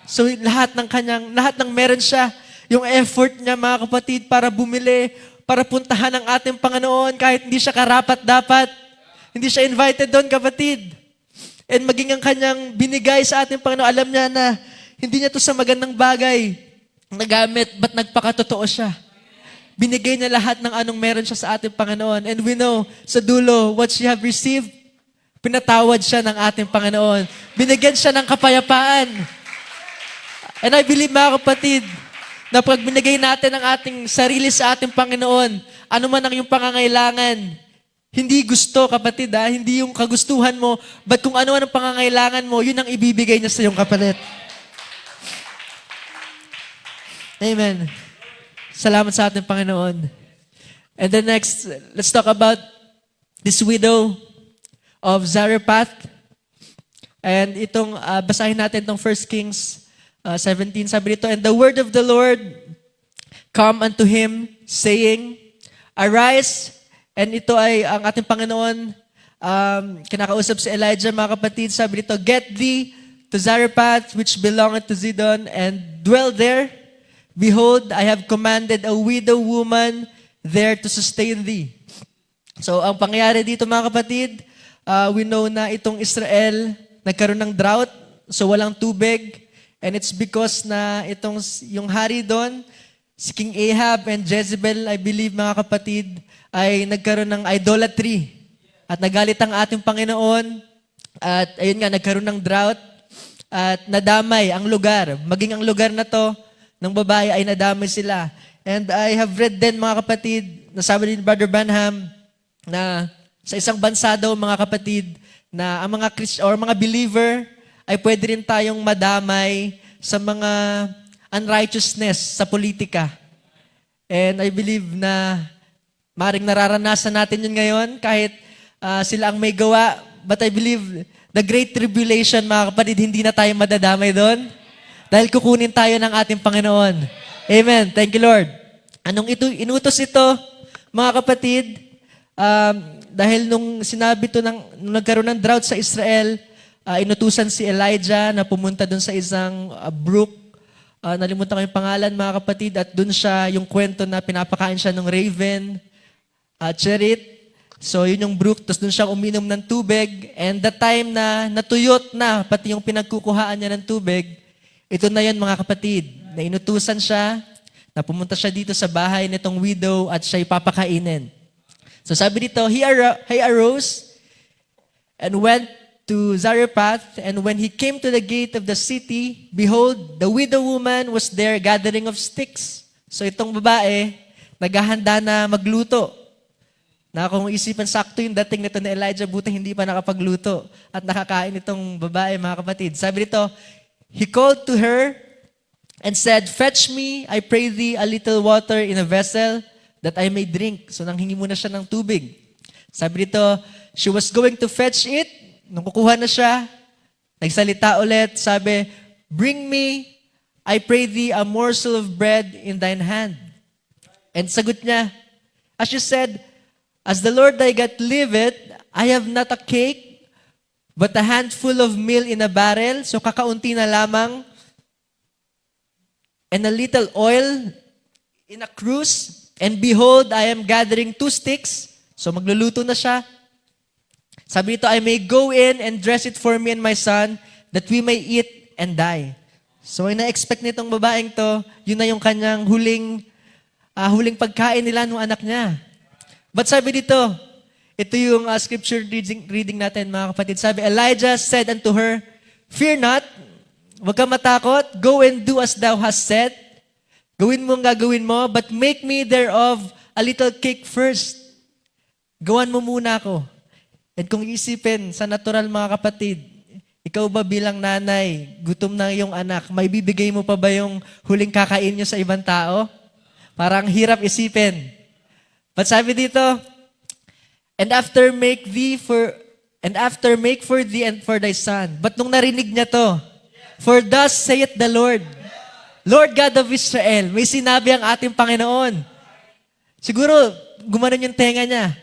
So lahat ng meron siya, yung effort niya, mga kapatid, para bumili, para puntahan ang ating Panginoon kahit hindi siya karapat-dapat. Hindi siya invited doon, kapatid. And maging ang kanyang binigay sa ating Panginoon, alam niya na hindi niya to sa magandang bagay nagamit, but nagpakatotoo siya. Binigay niya lahat ng anong meron siya sa ating Panginoon. And we know, sa dulo, what she have received, pinatawad siya ng ating Panginoon. Binigyan siya ng kapayapaan. And I believe, mga kapatid, na pag binigay natin ang ating sarili sa ating Panginoon, ano man ang iyong pangangailangan, hindi gusto, kapatid, hindi yung kagustuhan mo, but kung ano ang pangangailangan mo, yun ang ibibigay niya sa iyong kapalit. Amen. Salamat sa ating Panginoon. And then next, let's talk about this widow of Zarephath. And itong, basahin natin itong 1 Kings 17, sabi dito, and the word of the Lord come unto him, saying, arise, and ito ay ang ating Panginoon, kinakausap si Elijah, mga kapatid, sabi dito, get thee to Zarephath, which belongeth to Zidon, and dwell there. Behold, I have commanded a widow woman there to sustain thee. So, ang pangyayari dito, mga kapatid, we know na itong Israel, nagkaroon ng drought, so walang tubig. And it's because na yung hari doon, si King Ahab and Jezebel, I believe, mga kapatid, ay nagkaroon ng idolatry. At nagalit ang ating Panginoon. At ayun nga, nagkaroon ng drought. At nadamay ang lugar. Maging ang lugar na to, ng babae ay nadamay sila. And I have read din, mga kapatid, nasabi din ni Brother Branham na sa isang bansa daw, mga kapatid, na ang mga mga believer ay pwede rin tayong madamay sa mga unrighteousness sa politika. And I believe na maring nararanasan natin yun ngayon kahit sila ang may gawa. But I believe the Great Tribulation, mga kapatid, hindi na tayo madadamay doon dahil kukunin tayo ng ating Panginoon. Amen. Thank you, Lord. Anong inutos ito, mga kapatid? Dahil nung sinabi to nung nagkaroon ng drought sa Israel, inutusan si Elijah na pumunta doon sa isang brook. Nalimutan ko yung pangalan, mga kapatid, at doon siya, yung kwento na pinapakain siya ng raven, Cherit. So, yun yung brook, tapos doon siya uminom ng tubig, and the time na natuyot na, pati yung pinagkukuhaan niya ng tubig, ito na yun, mga kapatid, na inutusan siya, na pumunta siya dito sa bahay nitong widow at siya ipapakainin. So sabi dito, he arose and went to Zarephath, and when he came to the gate of the city, behold, the widow woman was there gathering of sticks. So itong babae, naghahanda na magluto. Na kung isipan sakto yung dating nito ni Elijah, buti hindi pa nakapagluto at nakakain itong babae, mga kapatid. Sabi dito, he called to her and said, "Fetch me, I pray thee, a little water in a vessel that I may drink." So nanghingi muna siya ng tubig. Sabi dito, she was going to fetch it. Nung kukuha na siya, nagsalita ulit, sabi, "Bring me, I pray thee, a morsel of bread in thine hand." And sagot niya, as she said, "As the Lord thy God liveth, I have not a cake, but a handful of meal in a barrel." So kakaunti na lamang. "And a little oil in a cruse. And behold, I am gathering 2 sticks." So magluluto na siya. Sabi nito, "I may go in and dress it for me and my son, that we may eat and die." So ina-expect nitong babaeng to, yun na yung kanyang huling pagkain nila ng anak niya. But sabi dito, ito yung scripture reading natin, mga kapatid. Sabi, Elijah said unto her, "Fear not, huwag ka matakot, go and do as thou hast said. Gawin mo ang gagawin mo, but make me thereof a little cake first." Gawan mo muna ako. At kung isipin sa natural, mga kapatid, ikaw ba bilang nanay, gutom na yung anak, may bibigay mo pa ba yung huling kakain nyo sa ibang tao? Parang hirap isipin. But sabi dito, and after make for thee and for thy son. But nung narinig niya to, "For thus saith the Lord, Lord God of Israel," may sinabi ang ating Panginoon. Siguro, gumanon yung tenga niya.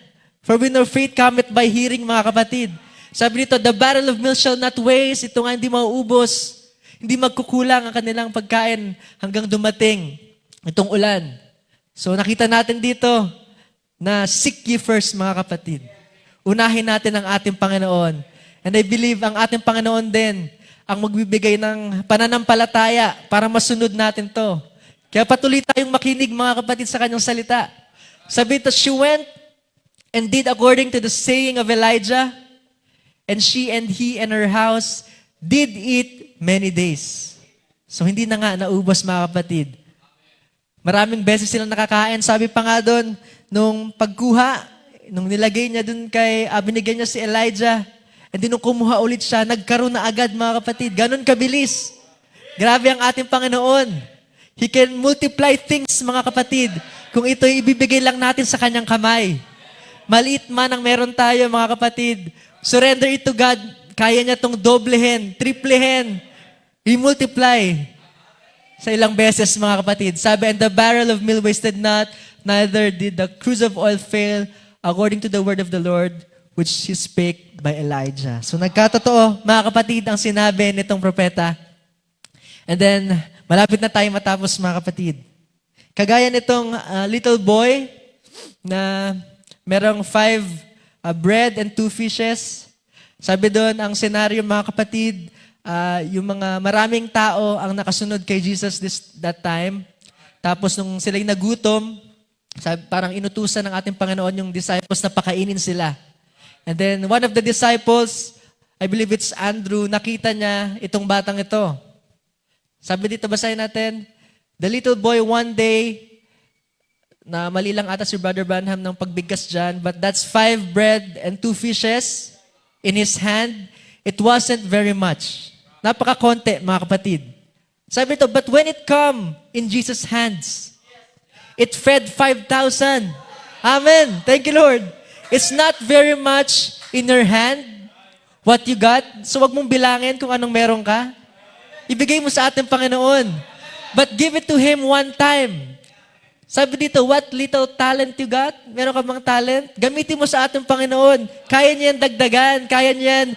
"For we know faith cometh by hearing," mga kapatid. Sabi dito, "The barrel of meal shall not waste." Ito nga hindi mauubos. Hindi magkukulang ang kanilang pagkain hanggang dumating itong ulan. So nakita natin dito na seek ye first, mga kapatid. Unahin natin ang ating Panginoon. And I believe ang ating Panginoon din ang magbibigay ng pananampalataya para masunod natin to. Kaya patuloy tayong makinig, mga kapatid, sa kanyang salita. Sabi ito, "She went and did according to the saying of Elijah, and she and he and her house did eat many days." So hindi na nga naubos, mga kapatid. Maraming beses silang nakakain. Sabi pa nga doon, nung pagkuha, nung nilagay niya doon binigyan niya si Elijah, and then nung kumuha ulit siya, nagkaroon na agad, mga kapatid. Ganon kabilis. Grabe ang ating Panginoon. He can multiply things, mga kapatid, kung ito'y ibibigay lang natin sa kanyang kamay. Maliit man ang meron tayo, mga kapatid, surrender it to God. Kaya niya itong doblehin, triplehin, i-multiply sa ilang beses, mga kapatid. Sabi, "And the barrel of meal wasted not, neither did the cruse of oil fail, according to the word of the Lord, which he spake by Elijah." So nagkatotoo, mga kapatid, ang sinabi nitong propeta. And then, malapit na tayo matapos, mga kapatid. Kagaya nitong little boy na merong 5 bread and 2 fishes. Sabi doon, ang senaryo, mga kapatid, yung mga maraming tao ang nakasunod kay Jesus that time. Tapos nung sila'y nagutom, parang inutusan ng ating Panginoon yung disciples na pakainin sila. And then one of the disciples, I believe it's Andrew, nakita niya itong batang ito. Sabi dito, basahin natin, "The little boy one day na mali lang ata si Brother Branham ng pagbigkas dyan, but that's 5 bread and 2 fishes in his hand. It wasn't very much. Napakakonti, mga kapatid. Sabi ito, but when it come in Jesus' hands, it fed 5,000. Amen. Thank you, Lord. It's not very much in your hand, what you got. So wag mong bilangin kung anong meron ka. Ibigay mo sa ating Panginoon. But give it to Him one time. Sabi dito, what little talent you got? Meron ka bang talent? Gamitin mo sa ating Panginoon. Kaya niyan dagdagan. Kaya niyan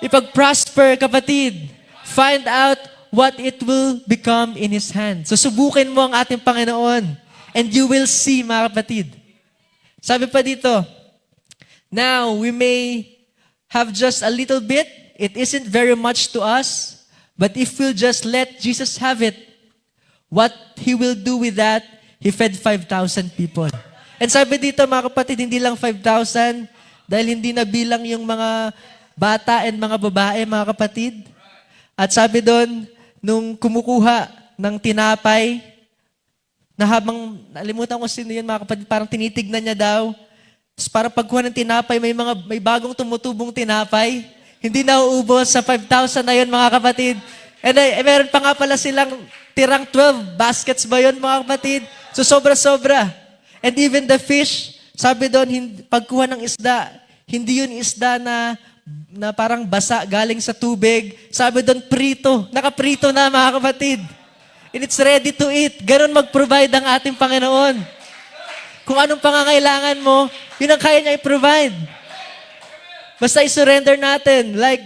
ipag-prosper, kapatid. Find out what it will become in His hand. So subukin mo ang ating Panginoon. And you will see, mga kapatid. Sabi pa dito, now we may have just a little bit. It isn't very much to us. But if we'll just let Jesus have it, what He will do with that, He fed 5,000 people. And sabi dito, mga kapatid, hindi lang 5,000 dahil hindi na bilang yung mga bata and mga babae, mga kapatid. At sabi doon, nung kumukuha ng tinapay, na habang, nalimutan ko sino yun, mga kapatid, parang tinitignan niya daw. Tapos parang pagkuha ng tinapay, may bagong tumutubong tinapay. Hindi na uubos sa 5,000 na yun, mga kapatid. And meron pa nga pala silang tirang 12 baskets ba yun, mga kapatid? So sobra-sobra. And even the fish, sabi doon, pagkuha ng isda, hindi yun isda na parang basa galing sa tubig. Sabi doon, prito. Nakaprito na, mga kapatid. And it's ready to eat. Ganon mag-provide ang ating Panginoon. Kung anong pangangailangan mo, yun ang kaya niya i-provide. Basta i-surrender natin. Like,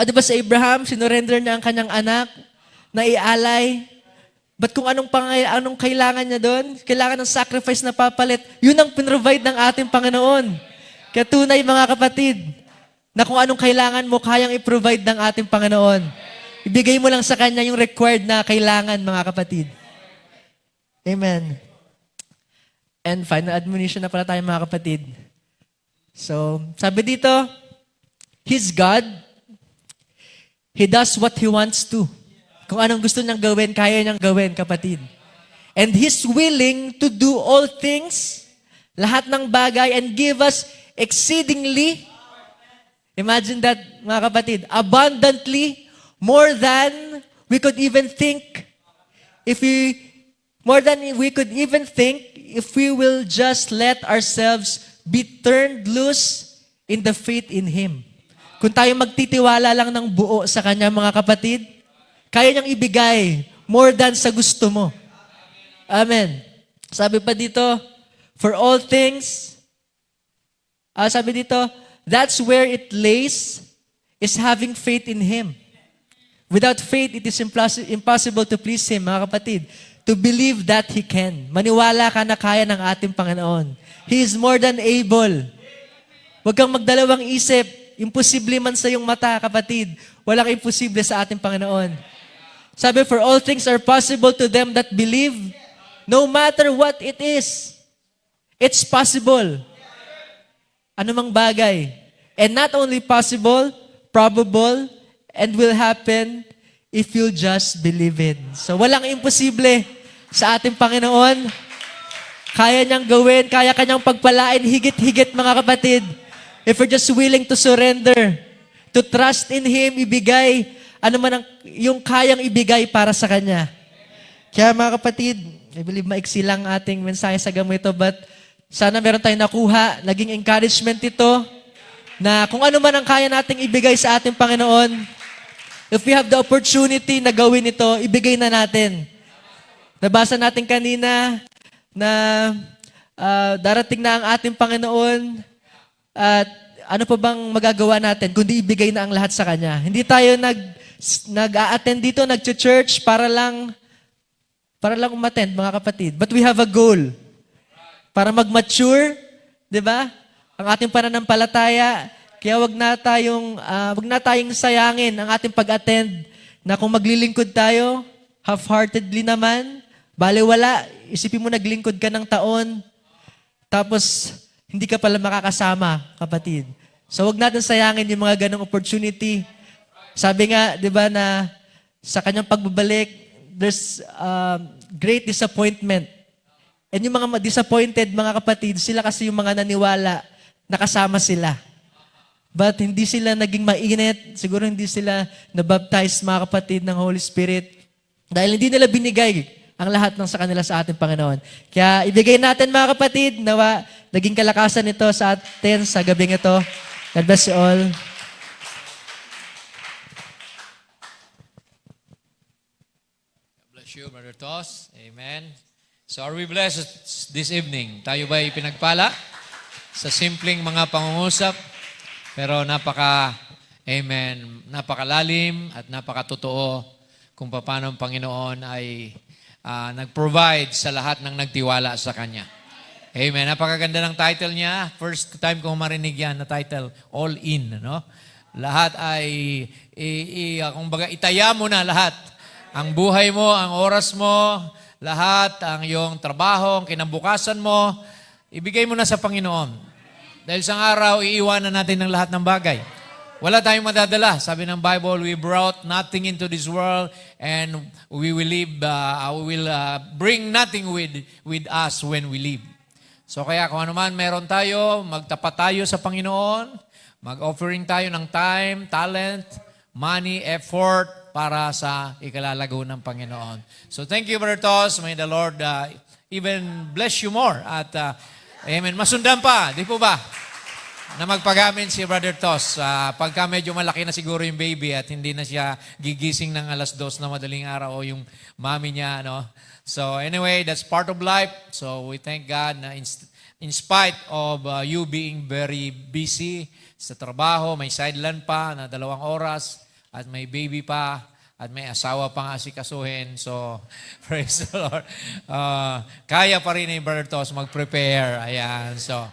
di ba sa Abraham, sinurrender niya ang kanyang anak na ialay. But kung anong kailangan niya doon, kailangan ng sacrifice na papalit, yun ang pinrovide ng ating Panginoon. Kaya tunay, mga kapatid, na kung anong kailangan mo, kayang i-provide ng ating Panginoon. Ibigay mo lang sa Kanya yung required na kailangan, mga kapatid. Amen. And final admonition na pala tayo, mga kapatid. So, sabi dito, He's God. He does what He wants to. Kung anong gusto niyang gawin, kaya niyang gawin, kapatid. And He's willing to do all things, lahat ng bagay, and give us exceedingly, imagine that, mga kapatid, abundantly, more than we could even think, if we will just let ourselves be turned loose in the faith in Him. Kung tayo magtitiwala lang ng buo sa Kanya, mga kapatid, kaya niyang ibigay more than sa gusto mo. Amen. Sabi pa dito, for all things, sabi dito, that's where it lays, is having faith in Him. Without faith, it is impossible to please Him, mga kapatid. To believe that He can. Maniwala ka na kaya ng ating Panginoon. He is more than able. Huwag kang magdalawang isip. Imposible man sa iyong mata, kapatid. Walang imposible sa ating Panginoon. Sabi, for all things are possible to them that believe, no matter what it is. It's possible. Anumang bagay. And not only possible, probable, and will happen if you just believe it. So walang imposible sa ating Panginoon. Kaya niyang gawin, kaya kanyang pagpalain, higit-higit, mga kapatid. If we're just willing to surrender, to trust in Him, ibigay, ano man yung kayang ibigay para sa Kanya. Kaya, mga kapatid, I believe maiksi lang ating mensahe sa gamo ito, but sana meron tayong nakuha, naging encouragement ito, na kung ano man ang kaya nating ibigay sa ating Panginoon, if we have the opportunity na gawin ito, ibigay na natin. Nabasa natin kanina na darating na ang ating Panginoon at ano pa bang magagawa natin kundi ibigay na ang lahat sa Kanya. Hindi tayo nag-a-attend dito, nag-church para lang umattend, mga kapatid. But we have a goal. Para mag-mature, di ba? Ang ating pananampalataya. Kaya wag na tayong sayangin ang ating pag-attend na kung maglilingkod tayo, half-heartedly naman, baliwala, isipin mo naglingkod ka ng taon, tapos hindi ka pala makakasama, kapatid. So wag natin sayangin yung mga ganong opportunity. Sabi nga, di ba, na sa Kanyang pagbabalik, there's great disappointment And yung mga disappointed, mga kapatid, sila kasi yung mga naniwala, nakasama sila. But hindi sila naging mainit, siguro hindi sila nabaptize, mga kapatid, ng Holy Spirit. Dahil hindi nila binigay ang lahat ng sa kanila sa ating Panginoon. Kaya ibigay natin, mga kapatid, nawa naging kalakasan ito sa atin sa gabing ito. God bless you all.
Bless you, Brother Tos. Amen. So are we blessed this evening? Tayo ba pinagpala sa simpleng mga pangungusap? Pero napakalalim at napakatotoo kung paano ang Panginoon ay nag-provide sa lahat ng nagtiwala sa Kanya. Amen. Napakaganda ng title niya. First time ko marinig yan na title, All In. No? Lahat ay, kumbaga, itaya mo na lahat. Ang buhay mo, ang oras mo, lahat, ang iyong trabaho, ang kinabukasan mo, ibigay mo na sa Panginoon. Dahil isang araw, iiwanan natin ng lahat ng bagay. Wala tayong madadala. Sabi ng Bible, we brought nothing into this world and we will bring nothing with us when we leave. So kaya kung ano man meron tayo, magtapat tayo sa Panginoon, mag-offering tayo ng time, talent, money, effort para sa ikalalago ng Panginoon. So thank you, Brother Tos. May the Lord even bless you more. At amen. Masundan pa, di po ba? Na magpagamin si Brother Tos. Pagka medyo malaki na siguro yung baby at hindi na siya gigising ng 2:00 na madaling araw o yung mami niya. No? So anyway, that's part of life. So we thank God na in spite of you being very busy sa trabaho, may sideline pa na 2 oras at may baby pa at may asawa pang asikasuhin. So, praise the Lord. Kaya pa rin ni Brother Tos mag-prepare. Ayan. So,